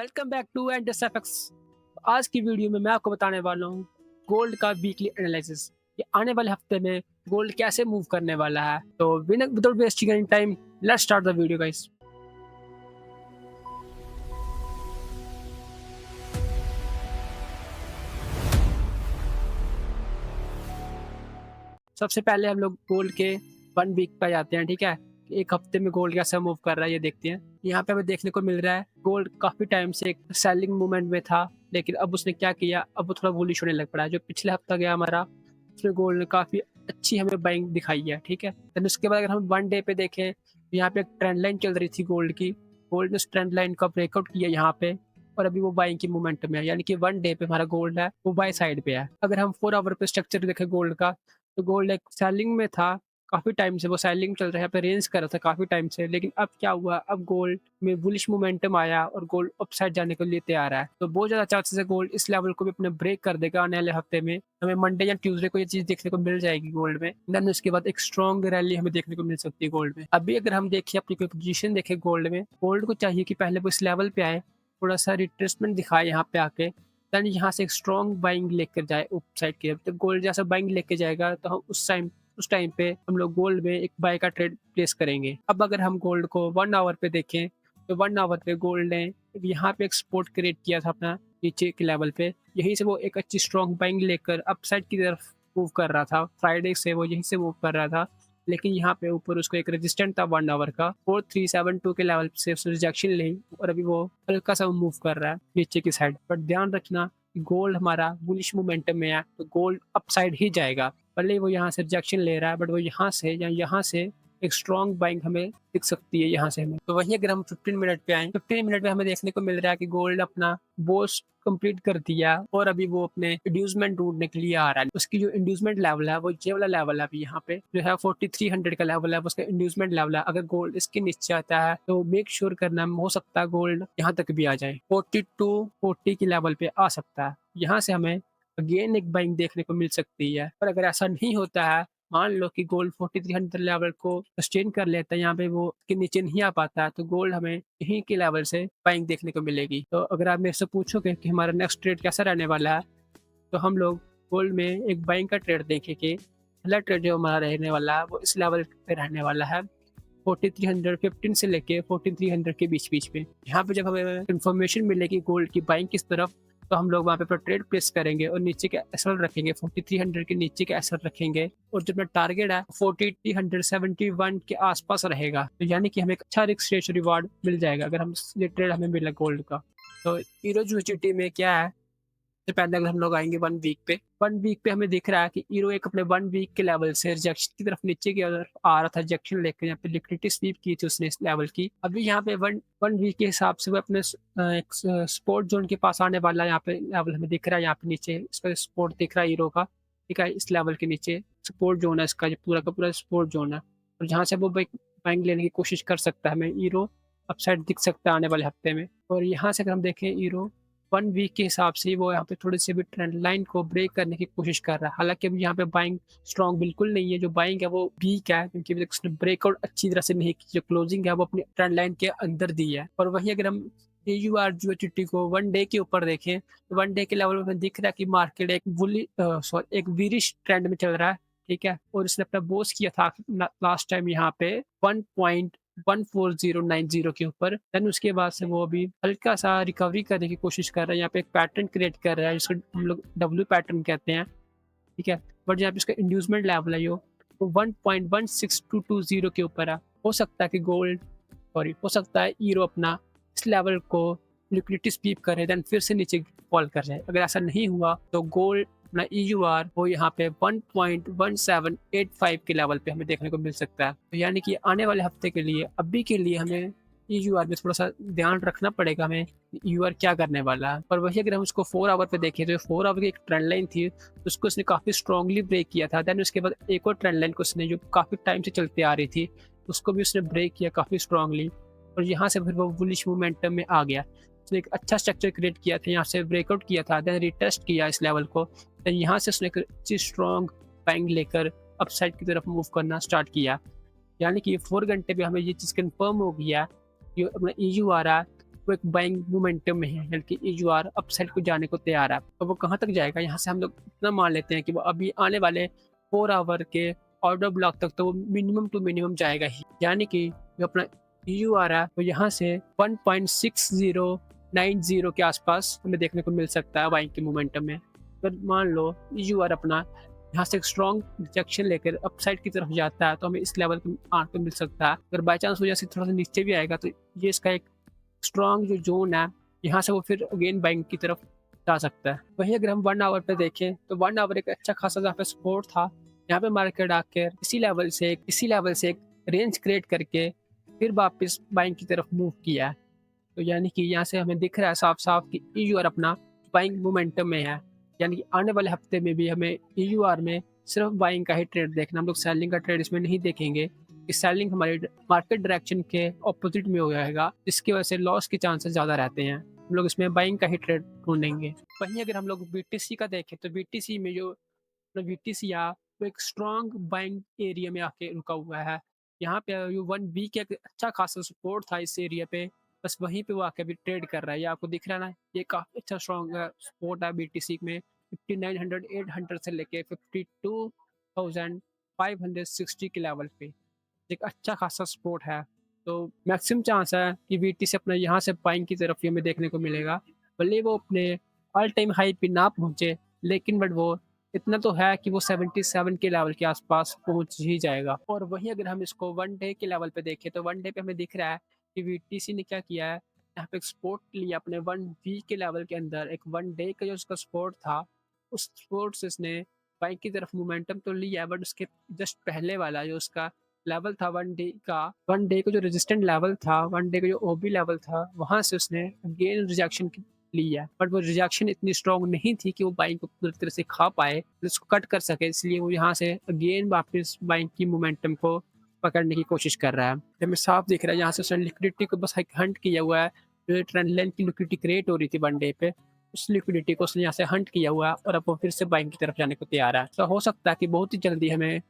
Welcome back to एंडएसएफएक्स। आज की video में मैं आपको बताने वाला हूँ गोल्ड का वीकली एनालिसिस। ये आने वाले हफ्ते में गोल्ड कैसे मूव करने वाला है। तो without wasting any time, let's start the video guys. सबसे पहले हम लोग गोल्ड के 1 वीक पे जाते हैं, ठीक है। एक हफ्ते में गोल्ड कैसे मूव कर रहा है ये देखते हैं। यहाँ पे हमें देखने को मिल रहा है गोल्ड काफी टाइम से एक सेलिंग मूवमेंट में था, लेकिन अब उसने क्या किया, अब वो थोड़ा बुलिश होने लग पड़ा है। जो पिछले हफ्ता गया हमारा, उसमें गोल्ड ने काफी अच्छी हमें बाइंग दिखाई है, ठीक है। देन उसके बाद अगर हम 1 डे पे देखें, तो यहाँ पे एक ट्रेंड लाइन चल रही थी गोल्ड की। गोल्ड ने उस ट्रेंड लाइन का ब्रेकआउट किया यहाँ पे, और अभी वो बाइंग की मूवमेंट में है, यानी कि 1 डे पे हमारा गोल्ड है वो बाय साइड पे है। अगर हम 4 आवर पे स्ट्रक्चर देखें गोल्ड का, तो गोल्ड एक सेलिंग में था काफ़ी टाइम से। वो सेलिंग चल रहा है, यहाँ पे रेंज कर रहा था काफ़ी टाइम से, लेकिन अब क्या हुआ, अब गोल्ड में बुलिश मोमेंटम आया और गोल्ड अपसाइड जाने के लिए तैयार है। तो बहुत ज़्यादा चांसेस है गोल्ड इस लेवल को भी अपने ब्रेक कर देगा आने वाले हफ्ते में। हमें मंडे या ट्यूसडे को ये चीज़ देखने को मिल जाएगी गोल्ड में। देन उसके बाद एक स्ट्रॉन्ग रैली हमें देखने को मिल सकती है गोल्ड में। अभी अगर हम देखें अपनी कोई पोजीशन देखें गोल्ड में, गोल्ड को चाहिए कि पहले वो इस लेवल पे आए, थोड़ा सा रिट्रेसमेंट दिखाए यहाँ पे आके, देन यहाँ से एक स्ट्रॉन्ग बाइंग लेकर जाए अप साइड की तरफ। तो गोल्ड जैसा बाइंग लेके जाएगा तो हम उस टाइम पे हम लोग गोल्ड में एक बाय का ट्रेड प्लेस करेंगे। अब अगर हम गोल्ड को 1 आवर पे देखें, तो 1 आवर पे गोल्ड ने यहाँ पे एक सपोर्ट क्रिएट किया था अपना नीचे के लेवल पे। यहीं से वो एक अच्छी स्ट्रॉन्ग बाइंग लेकर अपसाइड की तरफ मूव कर रहा था। फ्राइडे से वो यहीं से मूव कर रहा था, लेकिन यहाँ पे ऊपर उसको एक रेजिस्टेंट था 1 आवर का, 4372 के लेवल से उसने रिजेक्शन ली, और अभी वो हल्का सा मूव कर रहा है नीचे की साइड। बट ध्यान रखना गोल्ड हमारा बुलिश मोमेंटम में है, तो गोल्ड अपसाइड ही जाएगा। भले ही वो यहाँ से रिजेक्शन ले रहा है, बट वो यहाँ से या यहाँ से एक स्ट्रॉन्ग बाइंग हमें दिख सकती है यहाँ से हमें। तो वहीं अगर हम 15 मिनट पे आए, 15 मिनट में हमें देखने को मिल रहा है कि गोल्ड अपना बोस्ट कंप्लीट कर दिया, और अभी वो अपने इंड्यूसमेंट ढूंढने के लिए आ रहा है। उसकी जो इंड्यूसमेंट लेवल है वो ये वाला लेवल है। अभी यहाँ पे जो है 4300 का लेवल है, उसका इंड्यूसमेंट लेवल है। अगर गोल्ड इसके नीचे आता है तो मेक श्योर करना, हो सकता है गोल्ड यहाँ तक भी आ जाए, 4240 के लेवल पे आ सकता है। यहाँ से हमें अगेन एक बाइंग देखने को मिल सकती है। और अगर ऐसा नहीं होता है, मान लो कि गोल्ड 4300 लेवल को सस्टेन कर लेता है, यहाँ पे वो के नीचे नहीं आ पाता है, तो गोल्ड हमें यहीं के लेवल से बाइंग देखने को मिलेगी। तो अगर आप मेरे से पूछोगे कि हमारा नेक्स्ट ट्रेड कैसा रहने वाला है, तो हम लोग गोल्ड में एक बाइंग का ट्रेड देखेंगे। पहला ट्रेड जो हमारा रहने वाला है वो इस लेवल पे रहने वाला है, 4315 से लेके 14300 के बीच बीच में। यहाँ पे जब हमें इन्फॉर्मेशन मिलेगी गोल्ड की बाइंग किस तरफ, तो हम लोग वहाँ पे अपना ट्रेड प्लेस करेंगे और नीचे के एसएल रखेंगे, 4300 के नीचे के एसएल रखेंगे, और जो अपना टारगेट है 4371 के आसपास रहेगा। तो यानी कि हमें एक अच्छा रिस्क रेशियो रिवार्ड मिल जाएगा अगर हम ये ट्रेड हमें मिला गोल्ड का। तो ईरो यूएसडीटी में क्या है, सबसे पहले अगर हम लोग आएंगे 1 वीक पे, 1 वीक पे हमें दिख रहा है कि ईरो एक अपने 1 वीक के लेवल से रिजेक्शन की तरफ नीचे की तरफ आ रहा था, रिजेक्शन लेकर यहाँ पे लिक्विडिटी स्वीप की थी उसने इस लेवल की। अभी यहाँ पे वन वीक के हिसाब से वो अपने एक सपोर्ट जोन के पास आने वाला है। यहाँ पे लेवल हमें दिख रहा है, यहाँ पे नीचे इसका सपोर्ट दिख रहा है ईरो का, ठीक है। इस लेवल के नीचे सपोर्ट जोन है इसका, जो पूरा का पूरा सपोर्ट जोन है, और जहाँ से वो बाइंग लेने की कोशिश कर सकता है। हमें ईरो अपसाइड दिख सकता है आने वाले हफ्ते में। और यहाँ से अगर हम देखें ईरो 1 वीक के हिसाब से वो यहाँ पे थोड़ी सी भी ट्रेंड लाइन को ब्रेक करने की कोशिश कर रहा है। हालांकि अभी यहाँ पे बाइंग स्ट्रॉन्ग बिल्कुल नहीं है, जो बाइंग है वो वीक है, क्योंकि अभी तक उसने ब्रेकआउट अच्छी तरह से नहीं की। जो क्लोजिंग है वो अपनी ट्रेंड लाइन के अंदर दी है। और वहीं अगर हम AUR को 1 डे के ऊपर देखें, तो 1 डे के लेवल में दिख रहा है कि मार्केट एक विरिश ट्रेंड में चल रहा है, ठीक है। और इसने अपना बोस किया था लास्ट टाइम यहाँ पे 1.14090 के ऊपर। देन उसके बाद से वो अभी हल्का सा रिकवरी करने की कोशिश कर रहा है, यहाँ पे एक पैटर्न क्रिएट कर रहा है जिसको हम लोग W पैटर्न कहते हैं, ठीक है। बट यहाँ पे इसका इंड्यूसमेंट लेवल है वो 1.16220 के ऊपर है। हो सकता है कि हो सकता है ईरो अपना इस लेवल को लिक्विडिटी स्वीप करे, देन फिर से नीचे फॉल कर जाए। अगर ऐसा नहीं हुआ तो गोल्ड अपना EUR वो यहाँ पे 1.1785 के लेवल पे हमें देखने को मिल सकता है। तो यानी कि आने वाले हफ्ते के लिए, अभी के लिए हमें EUR में थोड़ा सा ध्यान रखना पड़ेगा हमें, EUR क्या करने वाला है। और वही अगर हम उसको 4 आवर पे देखें, तो 4 आवर की एक ट्रेंड लाइन थी, उसको उसने काफ़ी स्ट्रांगली ब्रेक किया था। देन उसके बाद एक और ट्रेंड लाइन को उसने जो काफ़ी टाइम से चलते आ रही थी, उसको भी उसने ब्रेक किया काफ़ी स्ट्रांगली, और यहाँ से फिर वो बुलिश मोमेंटम में आ गया। उसने एक अच्छा स्ट्रक्चर क्रिएट किया था, यहाँ से ब्रेकआउट किया था, देन रिटेस्ट किया इस लेवल को, देन यहाँ से उसने एक अच्छी स्ट्रॉन्ग बाइंग लेकर अपसाइड की तरफ मूव करना स्टार्ट किया। यानी कि 4 घंटे पे हमें ये चीज़ कंफर्म हो गया, ये अपना EU आ रहा है वो एक बाइंग मोमेंटम में है, बल्कि ईयूआर अपसाइड को जाने को तैयार है। तो वो कहाँ तक जाएगा, यहाँ से हम लोग इतना मान लेते हैं कि वो अभी आने वाले 4 आवर के ऑर्डर ब्लॉक तक तो वो मिनिमम टू मिनिमम जाएगा ही। यानी कि जो अपना ईयूआर है वो यहाँ से 1.6090 के आसपास हमें देखने को मिल सकता है बाइंग के मोमेंटम में। अगर मान लो ईयूआर अपना यहाँ से एक स्ट्रॉन्ग रिजेक्शन लेकर अपसाइड की तरफ जाता है तो हमें इस लेवल पे आने को मिल सकता है। अगर बाई चांस वजह से थोड़ा सा नीचे भी आएगा तो ये इसका एक स्ट्रॉन्ग जो जोन है, यहाँ से वो फिर अगेन बाइंग की तरफ जा सकता है। वहीं अगर हम 1 आवर पे देखें तो 1 आवर एक अच्छा खासा जहाँ पे सपोर्ट था, यहाँ पे मार्केट आकर इसी लेवल से एक रेंज क्रिएट करके फिर वापस बाइंग की तरफ मूव किया है। तो यानी कि यहाँ से हमें दिख रहा है साफ साफ कि ईयूआर अपना बाइंग मोमेंटम में है। यानी कि आने वाले हफ्ते में भी हमें ईयूआर में सिर्फ बाइंग का ही ट्रेड देखना, हम लोग सेलिंग का ट्रेड इसमें नहीं देखेंगे। कि सेलिंग हमारी मार्केट डायरेक्शन के ऑपोजिट में हो जाएगा, जिसकी वजह से लॉस के चांसेस ज़्यादा रहते हैं। हम लोग इसमें बाइंग का ही ट्रेड ढूंढेंगे। वहीं अगर हम लोग बीटीसी का देखें तो बीटीसी में जो बीटीसी आ वो एक स्ट्रॉन्ग बाइंग एरिया में आके रुका हुआ है। यहाँ पे जो 1 वीक एक अच्छा खासा सपोर्ट था इस एरिया पे, बस वहीं पे वो आके अभी ट्रेड कर रहा है। ये आपको दिख रहा है ना, ये काफ़ी अच्छा स्ट्रॉन्ग सपोर्ट है बीटीसी में। 5900 800 से लेके 52,560 के लेवल पे एक अच्छा खासा सपोर्ट है। तो मैक्सिमम चांस है कि बीटीसी अपना यहाँ से बाइंग की तरफ ही हमें देखने को मिलेगा। भले वो अपने ऑल टाइम हाई पे ना पहुँचे, लेकिन बट वो इतना तो है कि वो 77 के लेवल के आसपास पहुँच ही जाएगा। और वहीं अगर हम इसको 1 डे के लेवल पे देखें तो 1 डे पे हमें दिख रहा है कि बीटीसी ने क्या किया है, यहाँ पे एक सपोर्ट लिया अपने 1 वीक के लेवल के अंदर। एक 1 डे का जो उसका सपोर्ट था, उस सपोर्ट से इसने बाइंग की तरफ मोमेंटम तो लिया, बट उसके जस्ट पहले वाला जो उसका लेवल था 1 डे का जो रेजिस्टेंट लेवल था, 1 डे का जो ओबी लेवल था, वहाँ से उसने अगेन रिजेक्शन लिया। बट वो रिजेक्शन इतनी स्ट्रॉन्ग नहीं थी कि वो बाइंग को पूरी तरह से खा पाए, उसको कट कर सके, इसलिए वो यहाँ से अगेन वापस बाइंग की मोमेंटम को पकड़ने की कोशिश कर रहा है। हमें साफ दिख रहा है यहाँ से उसने लिक्विडिटी को बस हंट किया हुआ है। जो ट्रेंड लाइन की लिक्विडिटी क्रिएट हो रही थी 1 डे पे, उस लिक्विडिटी को उसने यहाँ से हंट किया हुआ है और अब वो फिर से बाइंग की तरफ जाने को तैयार है। तो हो सकता है कि बहुत ही जल्दी हमें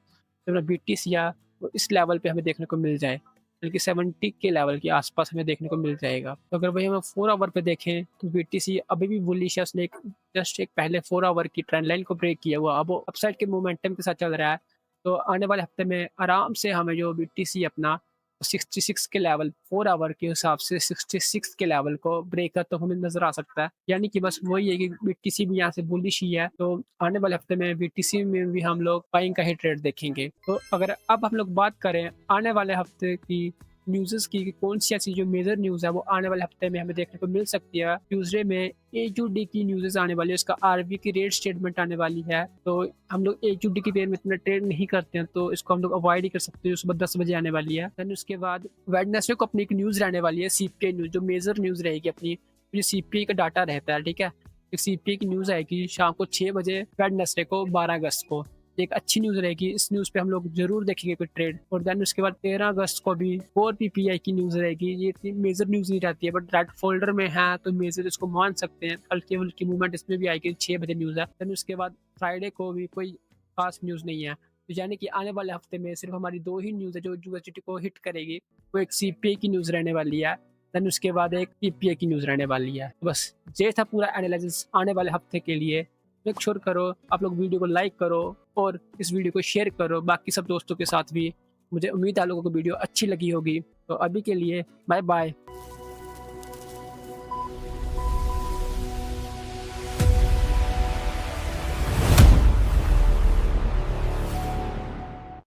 बीटीसी या इस लेवल पे हमें देखने को मिल जाए, बल्कि 70 के लेवल के आसपास हमें देखने को मिल जाएगा। तो अगर वही हम 4 आवर पे देखें तो बीटीसी अभी भी बुलिश है। उसने जस्ट एक पहले 4 आवर की ट्रेंड लाइन को ब्रेक किया हुआ, अब वो अपसाइड के मोमेंटम के साथ चल रहा है। तो आने वाले हफ्ते में आराम से हमें जो बीटीसी अपना 66 के लेवल 4 आवर के हिसाब से 66 के लेवल को ब्रेक करता तो हमें नजर आ सकता है। यानी कि बस वही है कि बीटीसी भी यहाँ से बुलिश ही है। तो आने वाले हफ्ते में बीटीसी में भी हम लोग बाइंग का ही ट्रेड देखेंगे। तो अगर अब हम लोग बात करें आने वाले हफ्ते की न्यूज़ की, कौन सी ऐसी जो मेजर न्यूज़ है वो आने वाले हफ्ते में हमें देखने को मिल सकती है। ट्यूसडे में एचयूडी की न्यूज़ आने वाली है, उसका आरबी की रेट स्टेटमेंट आने वाली है। तो हम लोग एचयूडी की पेयर में इतना ट्रेड नहीं करते हैं, तो इसको हम लोग अवॉइड ही कर सकते हैं। सुबह 10 बजे आने वाली है। देन उसके बाद वेडनेसडे को अपनी एक न्यूज़ रहने वाली है, सीपीआई न्यूज़, जो मेजर न्यूज़ रहेगी अपनी। जो सीपीआई का डाटा रहता है, ठीक है, एक सीपीआई की न्यूज़ आएगी शाम को 6 बजे वेडनेसडे को 12 अगस्त को। एक अच्छी न्यूज़ रहेगी, इस न्यूज़ पे हम लोग जरूर देखेंगे कोई ट्रेड। और देन उसके बाद 13 अगस्त को भी 4 पीपीआई की न्यूज़ रहेगी। ये इतनी मेजर न्यूज़ नहीं रहती है, बट रेड फोल्डर में है तो मेजर इसको मान सकते हैं। हल्की हल्की मूवमेंट इसमें भी आएगी, 6 बजे न्यूज़ है। देन उसके बाद फ्राइडे को भी कोई खास न्यूज़ नहीं है। तो यानी कि आने वाले हफ्ते में सिर्फ हमारी 2 ही न्यूज़ है जो यूएसडी को हिट करेगी। वो एक सीपीआई की न्यूज़ रहने वाली है, देन उसके बाद एक पीपीआई की न्यूज़ रहने वाली है। तो बस ये था पूरा एनालिसिस आने वाले हफ्ते के लिए। मेक श्योर करो आप लोग वीडियो को लाइक करो और इस वीडियो को शेयर करो बाकी सब दोस्तों के साथ भी। मुझे उम्मीद है आप लोगों को वीडियो अच्छी लगी होगी। तो अभी के लिए बाय बाय।